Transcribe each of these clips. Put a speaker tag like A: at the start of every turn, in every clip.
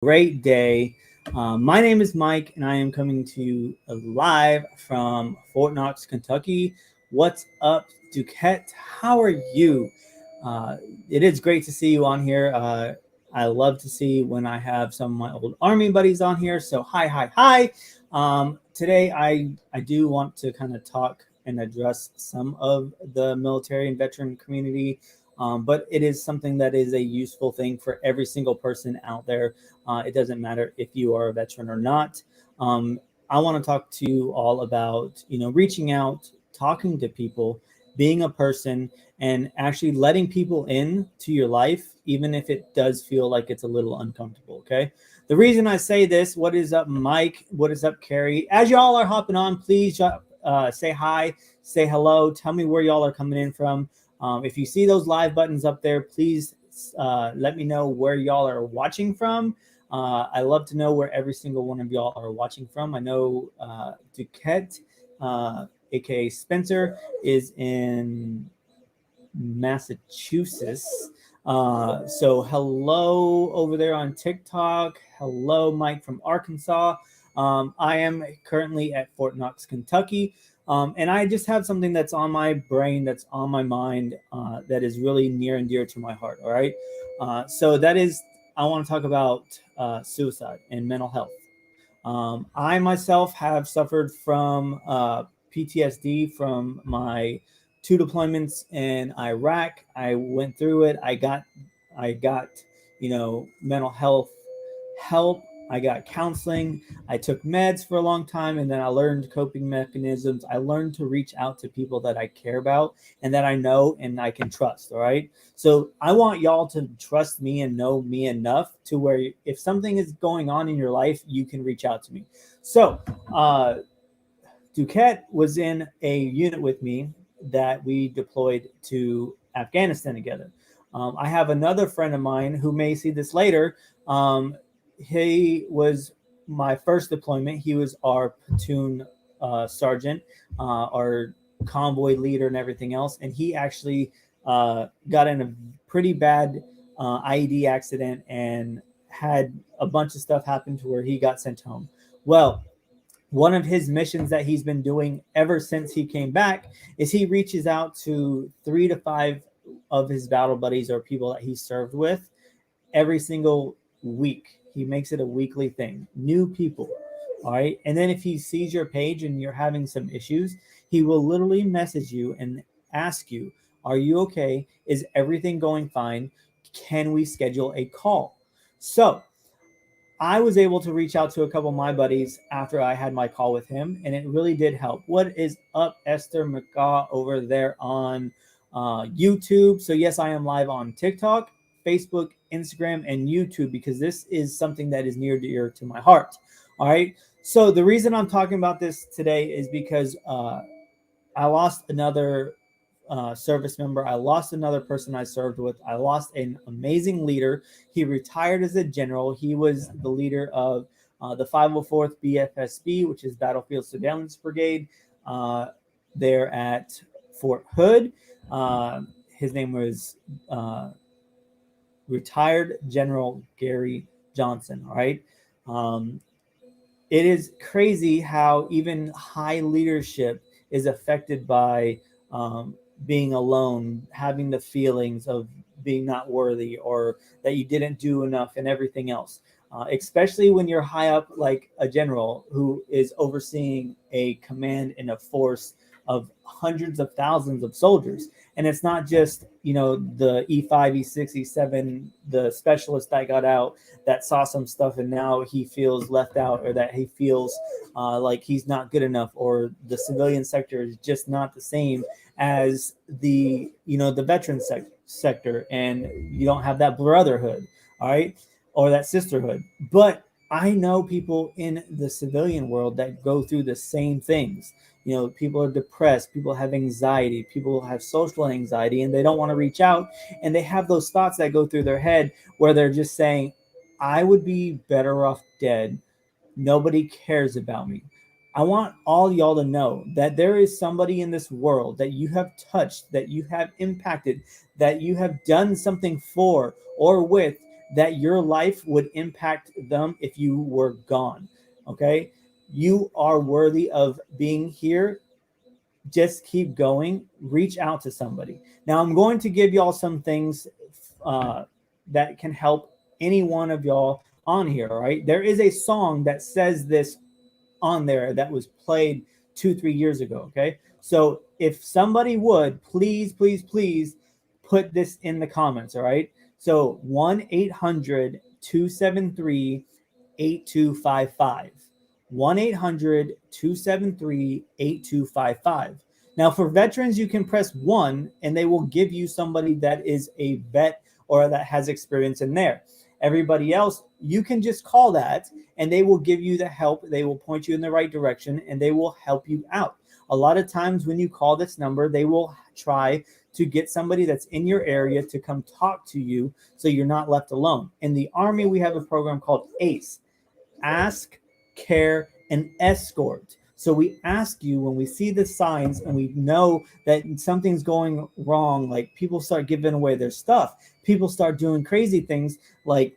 A: great day. My name is Mike, and I am coming to you live from Fort Knox, Kentucky. What's up, Duquette? How are you? Uh, it is great to see you on here. I love to see when I have some of my old Army buddies on here. So, hi, hi, hi. Today, I do want to kind of talk and address some of the military and veteran community, but it is something that is a useful thing for every single person out there. It doesn't matter if you are a veteran or not. Um, I want to talk to you all about, reaching out, talking to people, being a person, and actually letting people in to your life, even if it does feel like it's a little uncomfortable. Okay. The reason I say this, what is up, Mike? What is up, Carrie? As y'all are hopping on, please say hi, say hello, tell me where y'all are coming in from. If you see those live buttons up there, please let me know where y'all are watching from. I love to know where every single one of y'all are watching from. I know Duquette, aka Spencer, is in Massachusetts. So hello over there on TikTok. Hello, Mike from Arkansas. I am currently at Fort Knox, Kentucky. And I just have something that's on my brain, that's on my mind, that is really near and dear to my heart. All right. So that is, I want to talk about suicide and mental health. I myself have suffered from PTSD from my two deployments in Iraq. I went through it. I got, mental health help. I got counseling. I took meds for a long time, and then I learned coping mechanisms. I learned to reach out to people that I care about and that I know and I can trust. All right. So I want y'all to trust me and know me enough to where if something is going on in your life, you can reach out to me. So, Duquette was in a unit with me that we deployed to Afghanistan together. I have another friend of mine who may see this later. He was my first deployment. He was our platoon sergeant, our convoy leader, and everything else. And he actually got in a pretty bad IED accident and had a bunch of stuff happen to where he got sent home. Well, one of his missions that he's been doing ever since he came back is he reaches out to 3 to 5 of his battle buddies or people that he served with every single week. He makes it a weekly thing. New people. All right. And then if he sees your page and you're having some issues, he will literally message you and ask you, are you okay? Is everything going fine? Can we schedule a call? So I was able to reach out to a couple of my buddies after I had my call with him, and it really did help. What is up, Esther McGaw, over there on YouTube? So, yes, I am live on TikTok, Facebook, Instagram, and YouTube because this is something that is near and dear to my heart. All right. So, the reason I'm talking about this today is because I lost another service member. I lost another person I served with. I lost an amazing leader. He retired as a general. He was the leader of the 504th BFSB, which is Battlefield Surveillance Brigade, uh, there at Fort Hood. His name was retired General Gary Johnson. All right. Um, it is crazy how even high leadership is affected by being alone, having the feelings of being not worthy or that you didn't do enough and everything else. Especially when you're high up, like a general who is overseeing a command in a force of hundreds of thousands of soldiers. And it's not just, the E5, E6, E7, the specialist that got out that saw some stuff and now he feels left out or that he feels like he's not good enough or the civilian sector is just not the same as the veteran sector, and you don't have that brotherhood, all right, or that sisterhood. But I know people in the civilian world that go through the same things. People are depressed, people have anxiety, people have social anxiety, and they don't want to reach out, and they have those thoughts that go through their head where they're just saying, I would be better off dead. Nobody cares about me. I want all y'all to know that there is somebody in this world that you have touched, that you have impacted, that you have done something for or with, that your life would impact them if you were gone. Okay. You are worthy of being here. Just keep going. Reach out to somebody. Now, I'm going to give y'all some things that can help any one of y'all on here. All right. There is a song that says this on there that was played 2-3 years ago. Okay. So if somebody would please, please, please put this in the comments. All right. So 1-800-273-8255. 1-800-273-8255. Now, for veterans, you can press 1 and they will give you somebody that is a vet or that has experience in there. Everybody else, you can just call that and they will give you the help. They will point you in the right direction and they will help you out. A lot of times when you call this number, they will try to get somebody that's in your area to come talk to you so you're not left alone. In the Army, we have a program called ACE, Ask, Care, and Escort. So we ask you when we see the signs and we know that something's going wrong, like people start giving away their stuff, people start doing crazy things like,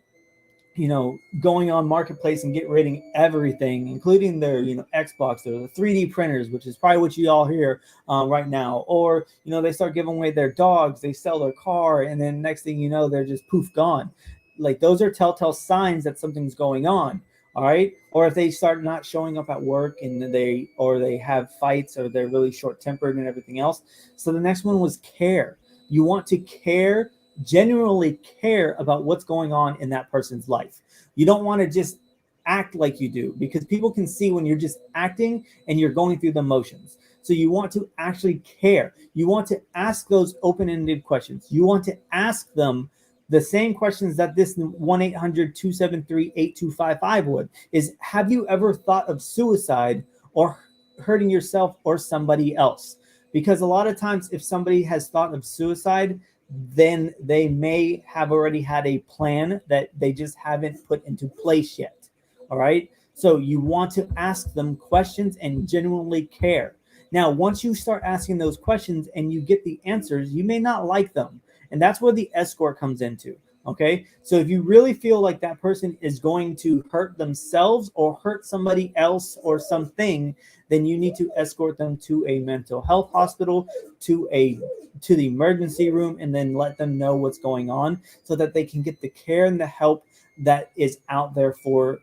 A: going on marketplace and get rating everything, including their, Xbox, or the 3D printers, which is probably what you all hear right now. Or, they start giving away their dogs, they sell their car, and then next thing you know, they're just poof gone. Like those are telltale signs that something's going on. All right. Or if they start not showing up at work and they have fights or they're really short tempered and everything else. So the next one was care. You want to care, genuinely care about what's going on in that person's life. You don't want to just act like you do, because people can see when you're just acting and you're going through the motions. So you want to actually care. You want to ask those open-ended questions. You want to ask them the same questions that this 1-800-273-8255 would, is, have you ever thought of suicide or hurting yourself or somebody else? Because a lot of times if somebody has thought of suicide, then they may have already had a plan that they just haven't put into place yet. All right. So you want to ask them questions and genuinely care. Now, once you start asking those questions and you get the answers, you may not like them. And that's where the escort comes into. Okay. So if you really feel like that person is going to hurt themselves or hurt somebody else or something, then you need to escort them to a mental health hospital, to the emergency room, and then let them know what's going on so that they can get the care and the help that is out there for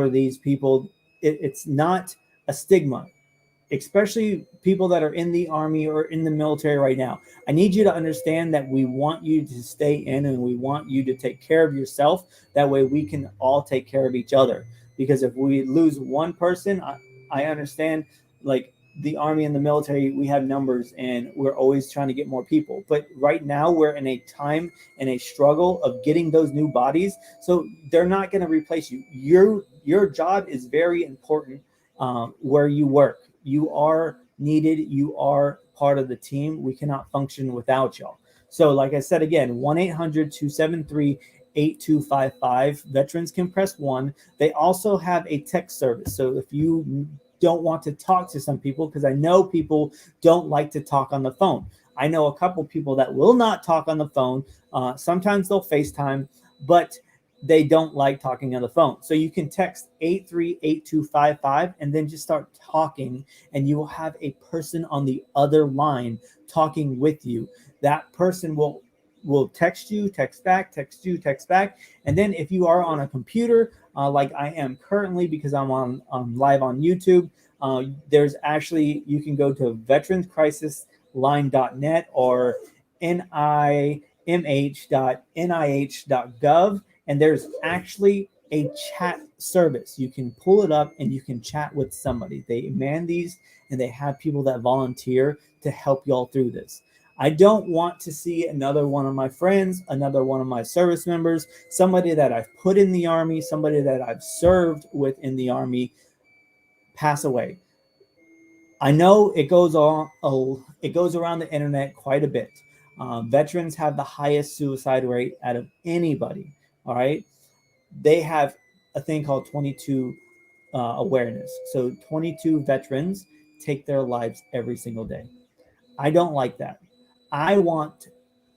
A: these people. It's not a stigma, especially people that are in the Army or in the military right now. I need you to understand that we want you to stay in and we want you to take care of yourself. That way we can all take care of each other. Because if we lose one person, I understand, like the Army and the military, we have numbers and we're always trying to get more people. But right now we're in a time and a struggle of getting those new bodies. So they're not going to replace you. Your job is very important where you work. You are needed. You are part of the team. We cannot function without y'all. So like I said, again, 1-800-273-8255. Veterans can press 1. They also have a text service. So if you don't want to talk to some people, because I know people don't like to talk on the phone. I know a couple people that will not talk on the phone. Sometimes they'll FaceTime, but they don't like talking on the phone. So you can text 838255 and then just start talking, and you will have a person on the other line talking with you. That person will text you, text back, text you, text back. And then if you are on a computer, like I am currently, because I'm live on YouTube, there's actually, you can go to veteranscrisisline.net or nimh.nih.gov, and there's actually a chat service. You can pull it up and you can chat with somebody. They man these, and they have people that volunteer to help y'all through this. I don't want to see another one of my friends, another one of my service members, somebody that I've put in the Army, somebody that I've served with in the Army, pass away. I know it goes around the internet quite a bit. Veterans have the highest suicide rate out of anybody. All right. They have a thing called 22 awareness. So 22 veterans take their lives every single day. I don't like that. I want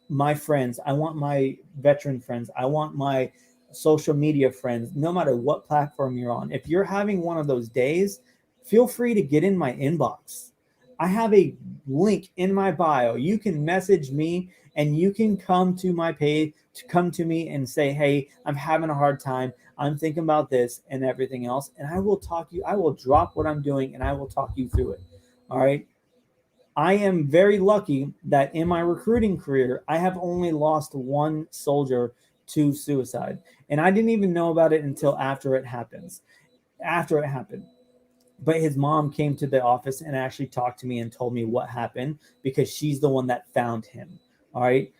A: my friends, I want my veteran friends, I want my social media friends, no matter what platform you're on, if you're having one of those days, feel free to get in my inbox. I have a link in my bio. You can message me and you can come to my page, to come to me and say, hey, I'm having a hard time. I'm thinking about this and everything else. And I will I will drop what I'm doing and I will talk you through it. All right. I am very lucky that in my recruiting career, I have only lost one soldier to suicide. And I didn't even know about it until after it happens. After it happened. But his mom came to the office and actually talked to me and told me what happened because she's the one that found him. All right.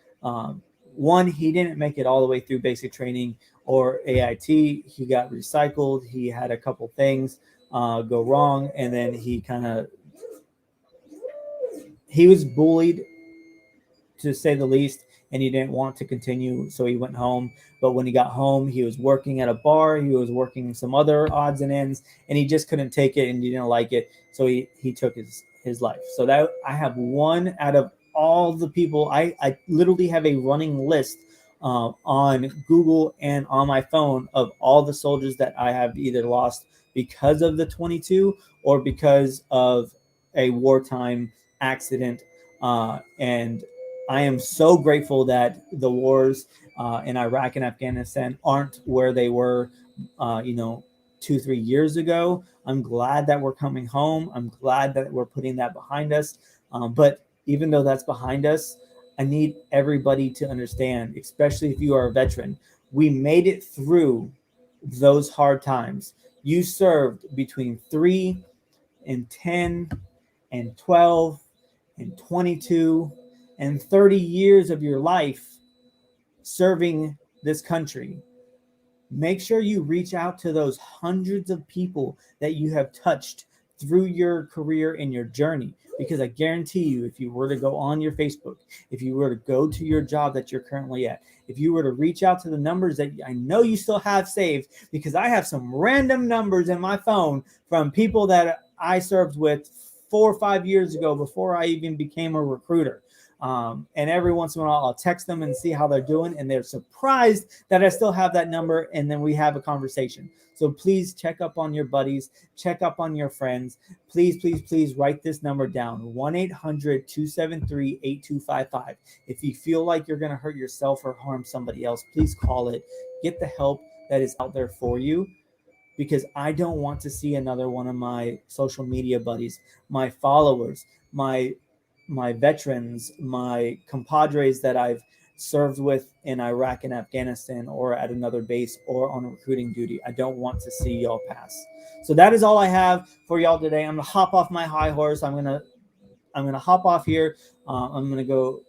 A: One, he didn't make it all the way through basic training or AIT. He got recycled. He had a couple things go wrong. And then he was bullied, to say the least, and he didn't want to continue, so he went home. But when he got home, he was working at a bar, he was working some other odds and ends, and he just couldn't take it and he didn't like it, so he took his life. So that I have one out of all the people. I literally have a running list on Google and on my phone of all the soldiers that I have either lost because of the 22 or because of a wartime accident. And I am so grateful that the wars in Iraq and Afghanistan aren't where they were, 2-3 years ago. I'm glad that we're coming home. I'm glad that we're putting that behind us. But even though that's behind us, I need everybody to understand, especially if you are a veteran, we made it through those hard times. You served between 3 and 10 and 12 and 22 and 30 years of your life serving this country. Make sure you reach out to those hundreds of people that you have touched through your career and your journey. Because I guarantee you, if you were to go on your Facebook, if you were to go to your job that you're currently at, if you were to reach out to the numbers that I know you still have saved, because I have some random numbers in my phone from people that I served with 4 or 5 years ago before I even became a recruiter. And every once in a while, I'll text them and see how they're doing. And they're surprised that I still have that number. And then we have a conversation. So please check up on your buddies, check up on your friends. Please, please, please write this number down, 1-800-273-8255. If you feel like you're going to hurt yourself or harm somebody else, please call it. Get the help that is out there for you, because I don't want to see another one of my social media buddies, my followers, my veterans, my compadres that I've served with in Iraq and Afghanistan or at another base or on recruiting duty. I don't want to see y'all pass. So that is all I have for y'all today. I'm gonna hop off my high horse. I'm gonna hop off here. I'm gonna go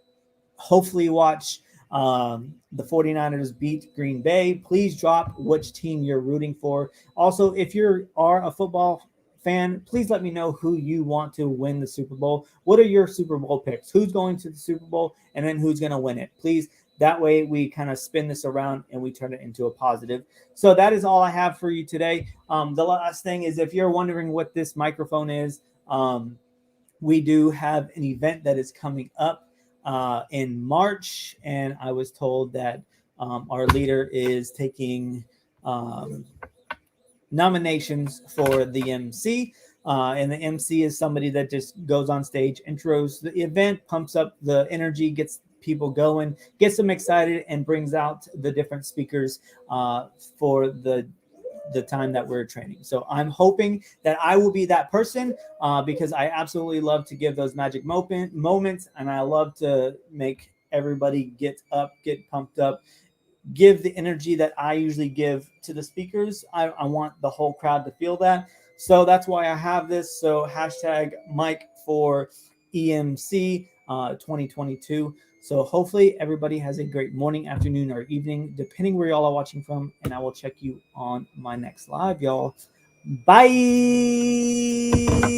A: hopefully watch the 49ers beat Green Bay. Please drop which team you're rooting for. Also, if you are a football fan, please let me know who you want to win the Super Bowl. What are your Super Bowl picks? Who's going to the Super Bowl and then who's going to win it? Please, that way we kind of spin this around and we turn it into a positive. So that is all I have for you today. The last thing is, if you're wondering what this microphone is, we do have an event that is coming up in March, and I was told that our leader is taking nominations for the MC, and the MC is somebody that just goes on stage, intros the event, pumps up the energy, gets people going, gets them excited, and brings out the different speakers for the time that we're training. So I'm hoping that I will be that person because I absolutely love to give those magic moments, and I love to make everybody get up, get pumped up, give the energy that I usually give to the speakers. I want the whole crowd to feel that. So that's why I have this. So hashtag Mike for EMC 2022. So hopefully everybody has a great morning, afternoon, or evening, depending where y'all are watching from. And I will check you on my next live, y'all. Bye.